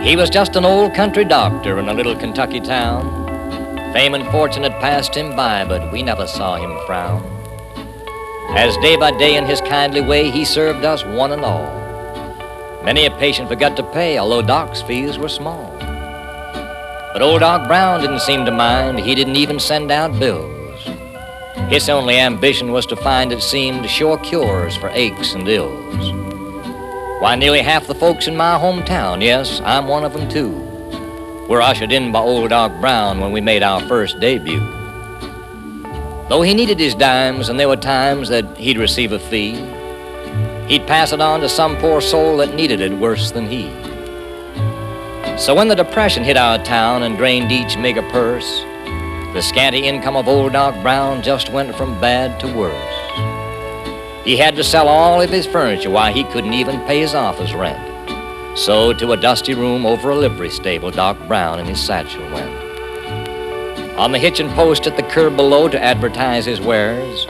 He was just an old country doctor in a little Kentucky town. Fame and fortune had passed him by, but we never saw him frown. As day by day in his kindly way he served us one and all. Many a patient forgot to pay, although Doc's fees were small. But old Doc Brown didn't seem to mind. He didn't even send out bills. His only ambition was to find, it seemed, sure cures for aches and ills. Why, nearly half the folks in my hometown, yes, I'm one of them too, were ushered in by old Doc Brown when we made our first debut. Though he needed his dimes, and there were times that he'd receive a fee, he'd pass it on to some poor soul that needed it worse than he. So when the Depression hit our town and drained each meager purse, the scanty income of old Doc Brown just went from bad to worse. He had to sell all of his furniture, why, he couldn't even pay his office rent. So to a dusty room over a livery stable, Doc Brown and his satchel went. On the hitching post at the curb below to advertise his wares,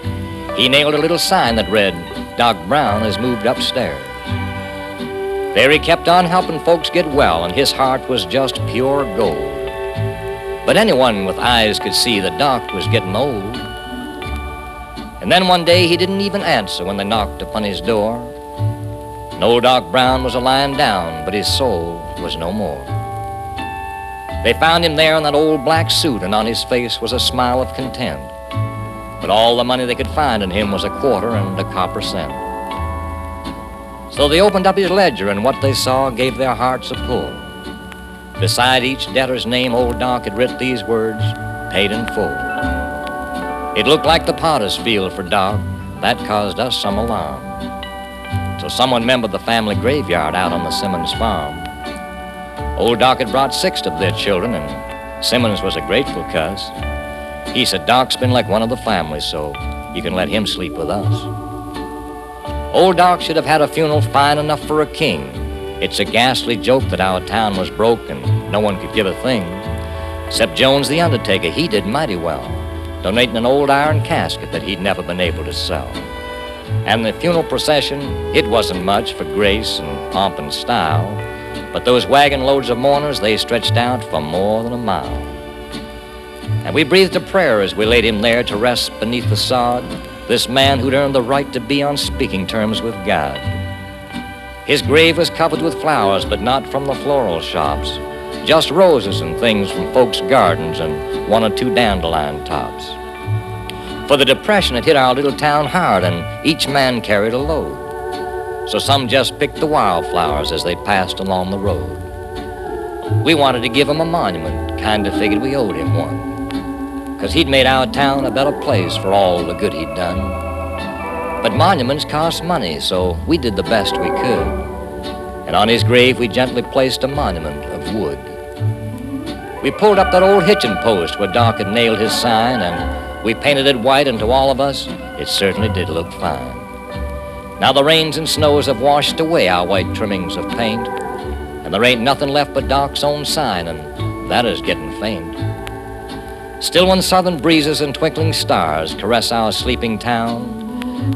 he nailed a little sign that read, "Doc Brown has moved upstairs." There he kept on helping folks get well, and his heart was just pure gold. But anyone with eyes could see that Doc was getting old. And then one day he didn't even answer when they knocked upon his door. And old Doc Brown was lying down, but his soul was no more. They found him there in that old black suit, and on his face was a smile of content. But all the money they could find in him was a quarter and a copper cent. So they opened up his ledger, and what they saw gave their hearts a pull. Beside each debtor's name, old Doc had writ these words, "Paid in full." It looked like the potter's field for Doc. That caused us some alarm, till someone remembered the family graveyard out on the Simmons farm. Old Doc had brought 6 of their children, and Simmons was a grateful cuss. He said, "Doc's been like one of the family, so you can let him sleep with us." Old Doc should have had a funeral fine enough for a king. It's a ghastly joke that our town was broke and no one could give a thing. Except Jones the undertaker, he did mighty well, donating an old iron casket that he'd never been able to sell. And the funeral procession, it wasn't much for grace and pomp and style, but those wagon loads of mourners, they stretched out for more than a mile. And we breathed a prayer as we laid him there to rest beneath the sod, this man who'd earned the right to be on speaking terms with God. His grave was covered with flowers, but not from the floral shops, just roses and things from folks' gardens and 1 or 2 dandelion tops. For the Depression had hit our little town hard, and each man carried a load. So some just picked the wildflowers as they passed along the road. We wanted to give him a monument, kinda figured we owed him one, 'cause he'd made our town a better place for all the good he'd done. But monuments cost money, so we did the best we could. And on his grave we gently placed a monument of wood. We pulled up that old hitching post where Doc had nailed his sign, and we painted it white, and to all of us, it certainly did look fine. Now the rains and snows have washed away our white trimmings of paint, and there ain't nothing left but Doc's own sign, and that is getting faint. Still when southern breezes and twinkling stars caress our sleeping town,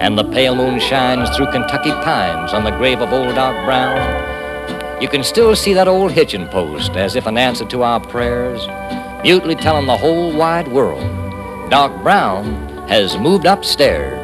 and the pale moon shines through Kentucky pines on the grave of old Doc Brown, you can still see that old hitching post as if an answer to our prayers, mutely telling the whole wide world, Doc Brown has moved upstairs.